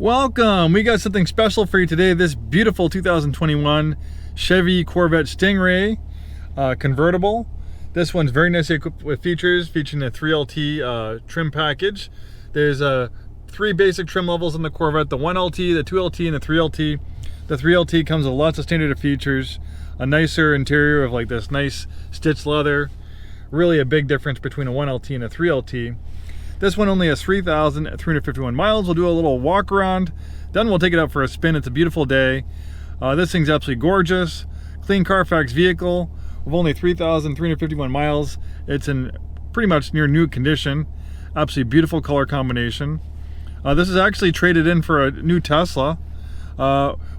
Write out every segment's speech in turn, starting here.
Welcome! We got something special for you today. This beautiful 2021 Chevy Corvette Stingray convertible. This one's very nicely equipped with features, featuring a 3LT trim package. There's three basic trim levels in the Corvette: the 1LT, the 2LT, and the 3LT. The 3LT comes with lots of standard features, a nicer interior of like this nice stitched leather. Really a big difference between a 1LT and a 3LT. This one only has 3,351 miles. We'll do a little walk around, then we'll take it out for a spin. It's a beautiful day. This thing's absolutely gorgeous. Clean Carfax vehicle with only 3,351 miles. It's in pretty much near new condition. Absolutely beautiful color combination. This is actually traded in for a new Tesla.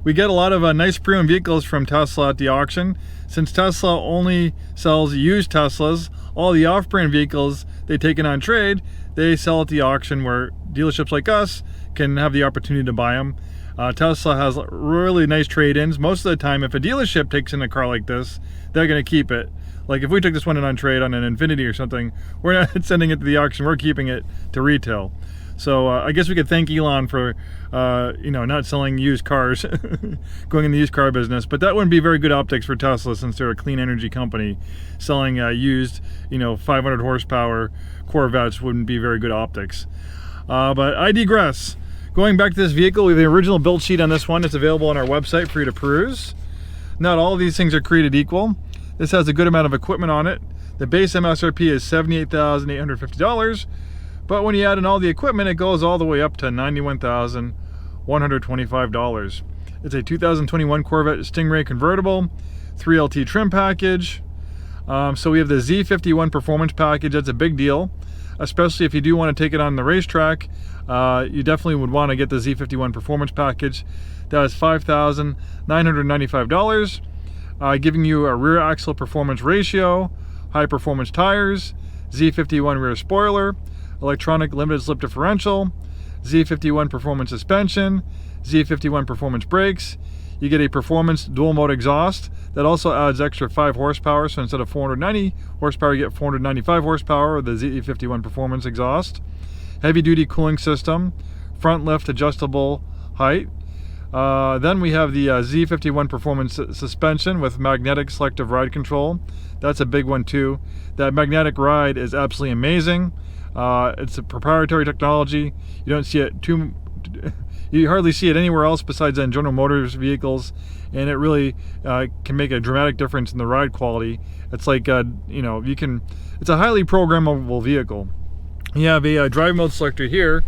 We get a lot of nice pre-owned vehicles from Tesla at the auction. Since Tesla only sells used Teslas, all the off-brand vehicles they take in on trade, they sell at the auction, where dealerships like us can have the opportunity to buy them. Tesla has really nice trade-ins. Most of the time, if a dealership takes in a car like this, they're going to keep it. Like if we took this one in on trade on an Infiniti or something, we're not sending it to the auction, we're keeping it to retail. So I guess we could thank Elon for not selling used cars, going in the used car business. But that wouldn't be very good optics for Tesla, since they're a clean energy company. Selling used 500 horsepower Corvettes wouldn't be very good optics. But I digress. Going back to this vehicle, we have the original build sheet on this one. It's available on our website for you to peruse. Not all of these things are created equal. This has a good amount of equipment on it. The base MSRP is $78,850. But when you add in all the equipment, it goes all the way up to $91,125. It's a 2021 Corvette Stingray convertible, 3LT trim package. So we have the Z51 performance package. That's a big deal, especially if you do want to take it on the racetrack. You definitely would want to get the Z51 performance package. That is $5,995, giving you a rear axle performance ratio, high performance tires, Z51 rear spoiler, electronic limited slip differential, Z51 performance suspension, Z51 performance brakes. You get a performance dual mode exhaust that also adds extra 5 horsepower. So instead of 490 horsepower, you get 495 horsepower with the Z51 performance exhaust. Heavy duty cooling system, front lift adjustable height. Then we have the Z51 performance suspension with magnetic selective ride control. That's a big one too. That magnetic ride is absolutely amazing. It's a proprietary technology. You don't see it you hardly see it anywhere else besides in General Motors vehicles, and it really can make a dramatic difference in the ride quality. It's like it's a highly programmable vehicle. You have a drive mode selector here,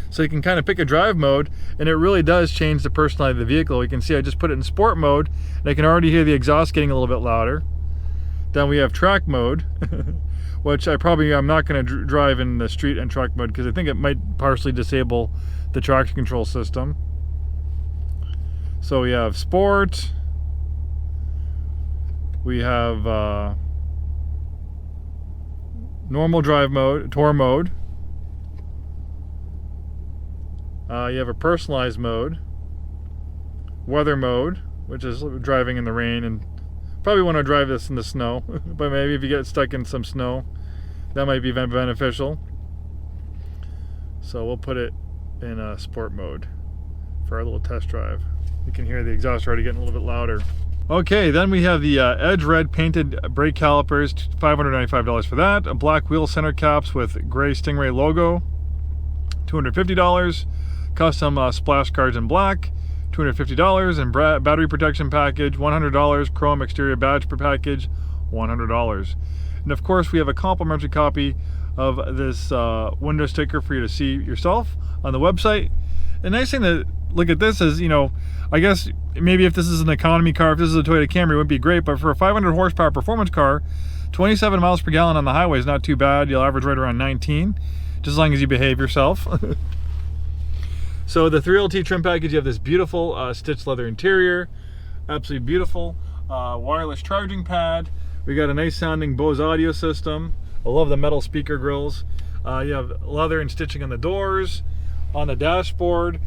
so you can kind of pick a drive mode, and it really does change the personality of the vehicle. You can see I just put it in sport mode, and I can already hear the exhaust getting a little bit louder. Then we have track mode, which I'm not going to drive in the street and track mode, because I think it might partially disable the traction control system. So we have sport, we have normal drive mode, tour mode. You have a personalized mode, weather mode, which is driving in the rain, and probably want to drive this in the snow, but maybe if you get stuck in some snow, that might be beneficial. So we'll put it in sport mode for our little test drive. You can hear the exhaust already getting a little bit louder. Okay, then we have the Edge Red painted brake calipers, $595 for that. A black wheel center caps with gray Stingray logo, $250. Custom splash cards in black, $250. And battery protection package, $100. Chrome exterior badge per package, $100. And of course, we have a complimentary copy of this window sticker for you to see yourself on the website. The nice thing to look at this is, I guess maybe if this is an economy car, if this is a Toyota Camry, it wouldn't be great, but for a 500 horsepower performance car, 27 miles per gallon on the highway is not too bad. You'll average right around 19, just as long as you behave yourself. So the 3LT trim package, you have this beautiful stitched leather interior, absolutely beautiful wireless charging pad. We got a nice sounding Bose audio system. I love the metal speaker grills. You have leather and stitching on the doors, on the dashboard.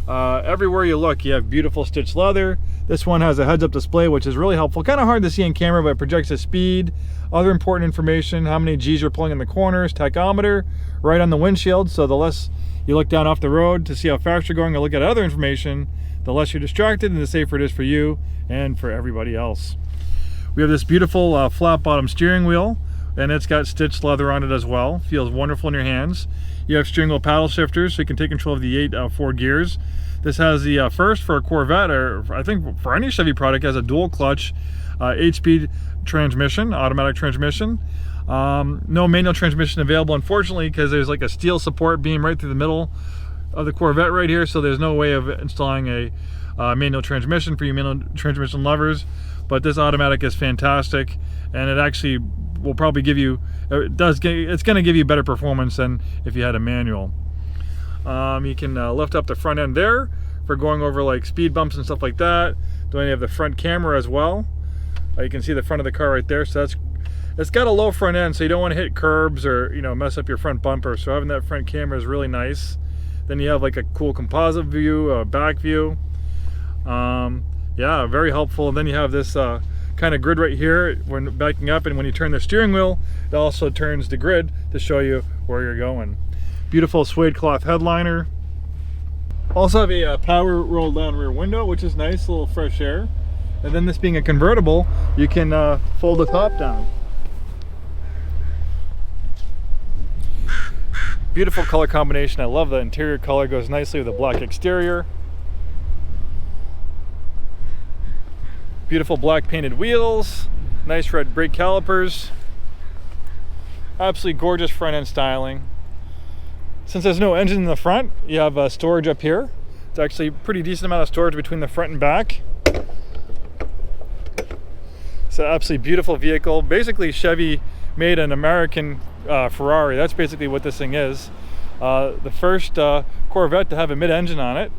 Everywhere you look, you have beautiful stitched leather. This one has a heads-up display, which is really helpful. Kind of hard to see in camera, but it projects the speed, other important information, how many G's you're pulling in the corners, tachometer, right on the windshield. So the less You look down off the road to see how fast you're going, or look at other information. The less you're distracted, and the safer it is for you and for everybody else. We have this beautiful flat bottom steering wheel, and it's got stitched leather on it as well. Feels wonderful in your hands. You have steering wheel paddle shifters, so you can take control of the 8 forward gears. This has the first for a Corvette, or I think for any Chevy product, has a dual clutch 8-speed transmission, automatic transmission. No manual transmission available, unfortunately, because there's like a steel support beam right through the middle of the Corvette right here, so there's no way of installing a manual transmission for you manual transmission lovers. But this automatic is fantastic, and it actually will probably give you, it's going to give you better performance than if you had a manual. You can lift up the front end there for going over like speed bumps and stuff like that. Then you have the front camera as well. You can see the front of the car right there, so it's got a low front end, so you don't want to hit curbs or mess up your front bumper. So having that front camera is really nice. Then you have like a cool composite view, a back view. Yeah, very helpful. And then you have this kind of grid right here when backing up, and when you turn the steering wheel, it also turns the grid to show you where you're going. Beautiful suede cloth headliner. Also have a power roll down rear window, which is nice, a little fresh air. And then this being a convertible, you can fold the top down. Beautiful color combination. I love the interior color, goes nicely with the black exterior. Beautiful black painted wheels, nice red brake calipers. Absolutely gorgeous front end styling. Since there's no engine in the front, you have storage up here. It's actually a pretty decent amount of storage between the front and back. It's an absolutely beautiful vehicle. Basically, Chevy made an American Ferrari. That's basically what this thing is. The first Corvette to have a mid-engine on it.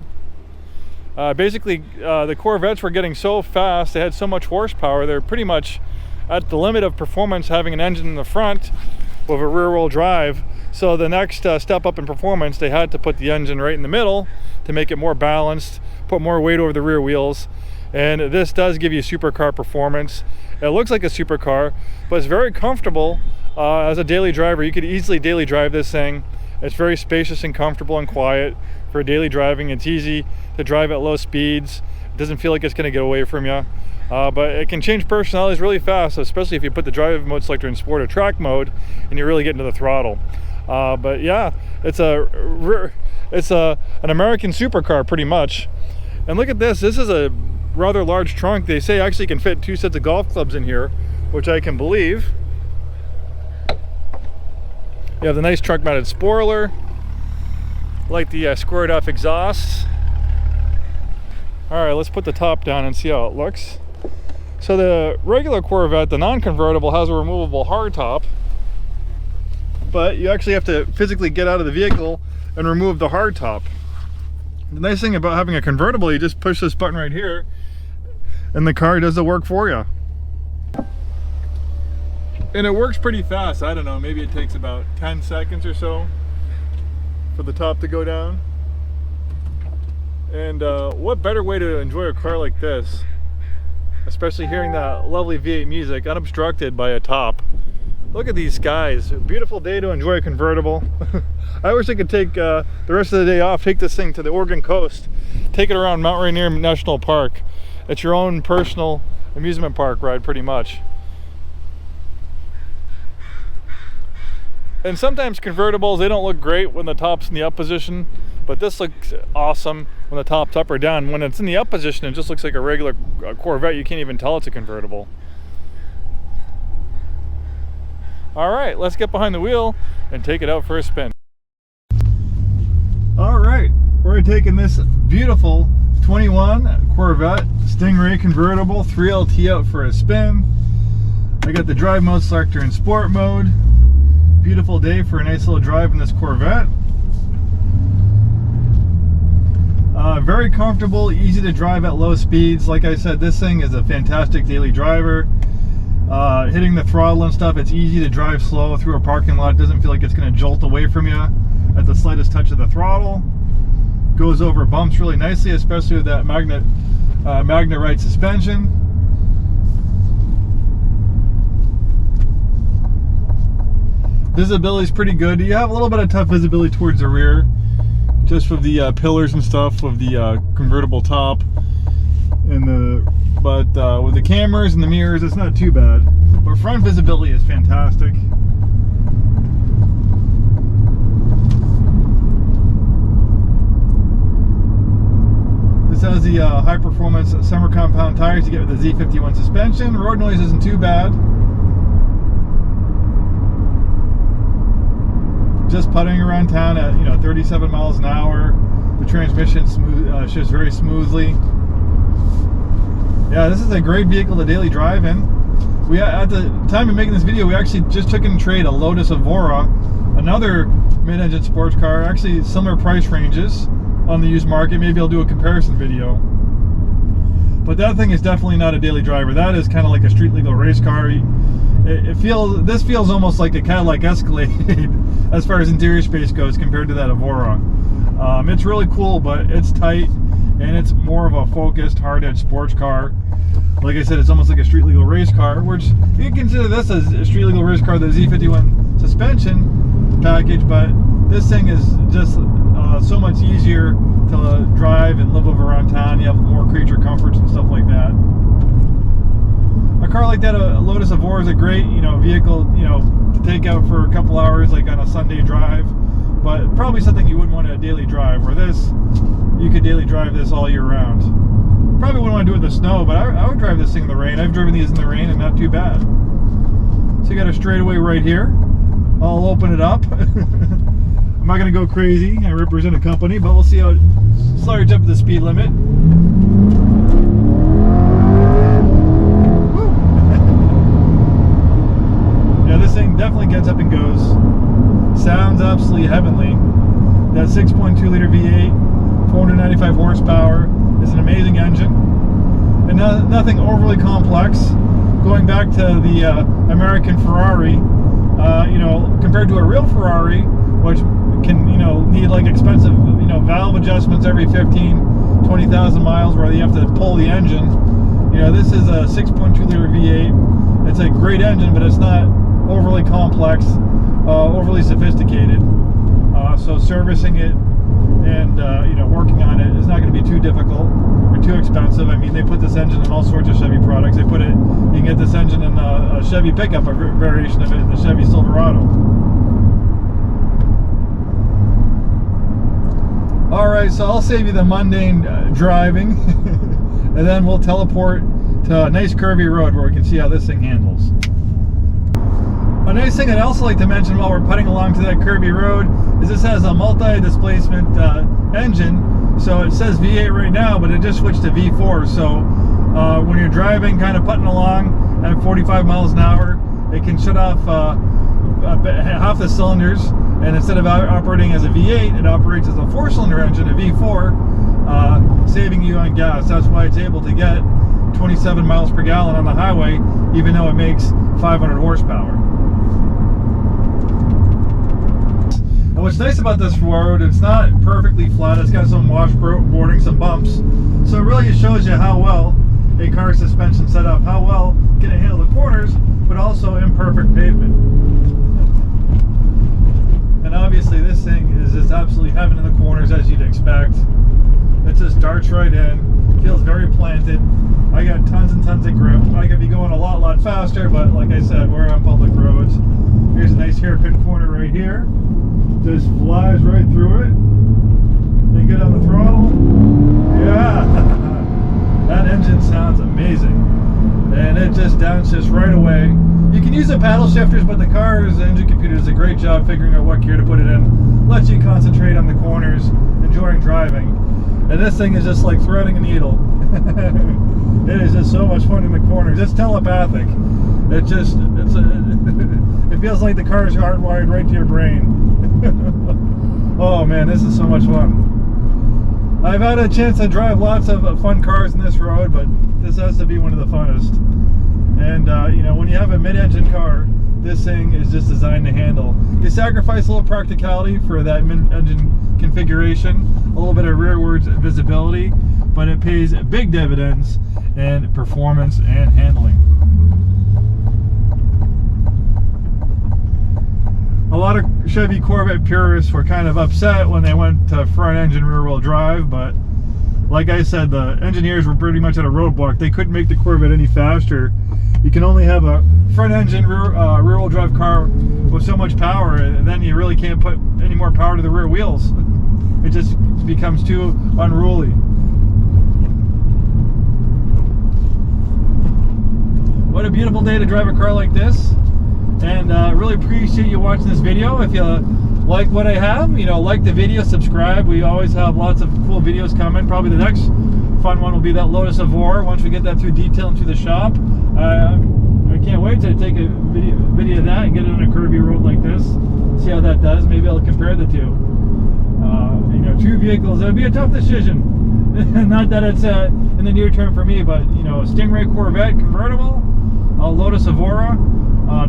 Basically, the Corvettes were getting so fast, they had so much horsepower, they're pretty much at the limit of performance having an engine in the front with a rear-wheel drive. So the next step up in performance, they had to put the engine right in the middle to make it more balanced, put more weight over the rear wheels. And this does give you supercar performance. It looks like a supercar, but it's very comfortable as a daily driver. You could easily daily drive this thing. It's very spacious and comfortable and quiet for daily driving. It's easy to drive at low speeds. It doesn't feel like it's going to get away from you. But it can change personalities really fast, especially if you put the drive mode selector in sport or track mode and you really get into the throttle. But yeah, it's an American supercar pretty much. And look at this. This is a rather large trunk. They say actually you can fit 2 sets of golf clubs in here, which I can believe. You have the nice trunk mounted spoiler, like the squared off exhausts. All right, let's put the top down and see how it looks. So the regular Corvette, the non-convertible, has a removable hardtop, but you actually have to physically get out of the vehicle and remove the hardtop. The nice thing about having a convertible, you just push this button right here and the car does the work for you. And it works pretty fast. I don't know, maybe it takes about 10 seconds or so for the top to go down. And what better way to enjoy a car like this, especially hearing that lovely V8 music unobstructed by a top. Look at these skies. A beautiful day to enjoy a convertible. I wish I could take the rest of the day off, take this thing to the Oregon coast, take it around Mount Rainier National Park. It's your own personal amusement park ride pretty much. And sometimes convertibles, they don't look great when the top's in the up position, but this looks awesome when the top's up or down. When it's in the up position, it just looks like a regular Corvette. You can't even tell it's a convertible. All right, let's get behind the wheel and take it out for a spin. All right, we're taking this beautiful 21 Corvette Stingray convertible 3LT out for a spin. I got the drive mode selector in sport mode. Beautiful day for a nice little drive in this Corvette. Very comfortable, easy to drive at low speeds. Like I said, this thing is a fantastic daily driver. Hitting the throttle and stuff, it's easy to drive slow through a parking lot. It doesn't feel like it's going to jolt away from you at the slightest touch of the throttle. Goes over bumps really nicely, especially with that magnet right suspension. Visibility is pretty good. You have a little bit of tough visibility towards the rear. just with the pillars and stuff, with the convertible top, and with the cameras and the mirrors, it's not too bad. But front visibility is fantastic. This has the high performance summer compound tires you get with the Z51 suspension. Road noise isn't too bad. Just putting around town at 37 miles an hour. The transmission shifts very smoothly. Yeah, this is a great vehicle to daily drive in. At the time of making this video, we actually just took in trade a Lotus Evora, another mid-engine sports car, actually similar price ranges on the used market. Maybe I'll do a comparison video. But that thing is definitely not a daily driver. That is kind of like a street legal race car. This feels almost like a Cadillac Escalade as far as interior space goes compared to that Evora. It's really cool, but it's tight and it's more of a focused hard-edge sports car. Like I said, it's almost like a street legal race car, which you can consider this as a street legal race car, the Z51 suspension package, but this thing is just so much easier to drive and live around town. You have more creature comforts and stuff like that. A car like that, a Lotus Evora, is a great vehicle to take out for a couple hours, like on a Sunday drive, but probably something you wouldn't want to daily drive. Where this, you could daily drive this all year round. Probably wouldn't want to do it in the snow, but I would drive this thing in the rain. I've driven these in the rain and not too bad. So you got a straightaway right here. I'll open it up. I'm not going to go crazy. I represent a company, but we'll see how it slides up to the speed limit. Yeah, this thing definitely gets up and goes. Sounds absolutely heavenly. That 6.2 liter V8, 495 horsepower, is an amazing engine. And nothing overly complex. Going back to the American Ferrari, compared to a real Ferrari, which can need like expensive valve adjustments every 20,000 miles, where you have to pull the engine. This is a 6.2 liter V8. It's a great engine, but it's not overly complex, overly sophisticated. So servicing it and working on it is not going to be too difficult or too expensive. I mean, they put this engine in all sorts of Chevy products. You can get this engine in a Chevy pickup, a variation of it in the Chevy Silverado. Alright, so I'll save you the mundane driving and then we'll teleport to a nice curvy road where we can see how this thing handles. A nice thing I'd also like to mention while we're putting along to that curvy road is this has a multi-displacement engine. So it says V8 right now, but it just switched to V4. So when you're driving, kind of putting along at 45 miles an hour, it can shut off half the cylinders, and instead of operating as a V8, it operates as a 4-cylinder engine, a V4, saving you on gas. That's why it's able to get 27 miles per gallon on the highway, even though it makes 500 horsepower. And what's nice about this road, it's not perfectly flat. It's got some washboarding, some bumps. So it really shows you how well a car suspension set up, how well can it handle the corners, but also imperfect pavement. And obviously this thing is just absolutely heaven in the corners, as you'd expect. It just darts right in, feels very planted. I got tons and tons of grip. I could be going a lot faster, but like I said, we're on public roads. Here's a nice hairpin corner right here. Just flies right through it. Then get on the throttle. Yeah! That engine sounds amazing. And it just downshifts right away. You can use the paddle shifters, but the car's engine computer does a great job figuring out what gear to put it in. Lets you concentrate on the corners, enjoying driving. And this thing is just like threading a needle. It is just so much fun in the corners. It's telepathic. It feels like the car is hardwired right to your brain. Oh man, this is so much fun. I've had a chance to drive lots of fun cars in this road, but this has to be one of the funnest. And when you have a mid-engine car, this thing is just designed to handle. You sacrifice a little practicality for that mid-engine configuration, a little bit of rearward visibility, but it pays big dividends in performance and handling. A lot of Chevy Corvette purists were kind of upset when they went to front engine rear wheel drive, but like I said, the engineers were pretty much at a roadblock. They couldn't make the Corvette any faster. You can only have a front engine rear wheel drive car with so much power, and then you really can't put any more power to the rear wheels. It just becomes too unruly. What a beautiful day to drive a car like this. And really appreciate you watching this video. If you like what I have, like the video, subscribe. We always have lots of cool videos coming. Probably the next fun one will be that Lotus Evora once we get that through detail and through the shop. I can't wait to take a video of that and get it on a curvy road like this. See how that does. Maybe I'll compare the two. Two vehicles. It would be a tough decision. Not that it's in the near term for me, but Stingray Corvette convertible, Lotus Evora.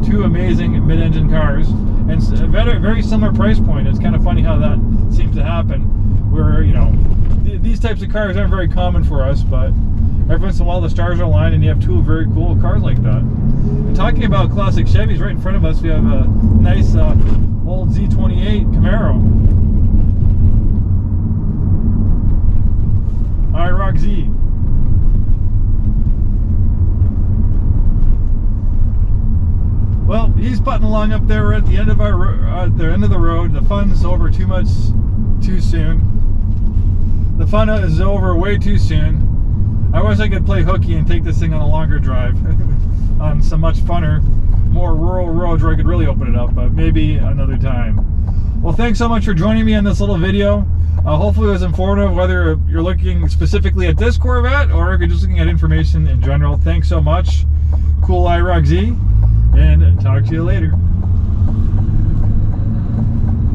Two amazing mid-engine cars, and very similar price point. It's kind of funny how that seems to happen, where these types of cars aren't very common for us, but every once in a while the stars are aligned and you have two very cool cars like that. And talking about classic Chevys, right in front of us we have a nice old Z28 Camaro. IROC Z. Well, he's putting along up there. We're at the end of the road. The fun's over too soon. The fun is over way too soon. I wish I could play hooky and take this thing on a longer drive on some much funner, more rural roads where I could really open it up, but maybe another time. Well, thanks so much for joining me on this little video. Hopefully it was informative, whether you're looking specifically at this Corvette or if you're just looking at information in general. Thanks so much. Cool IROC Z. And talk to you later.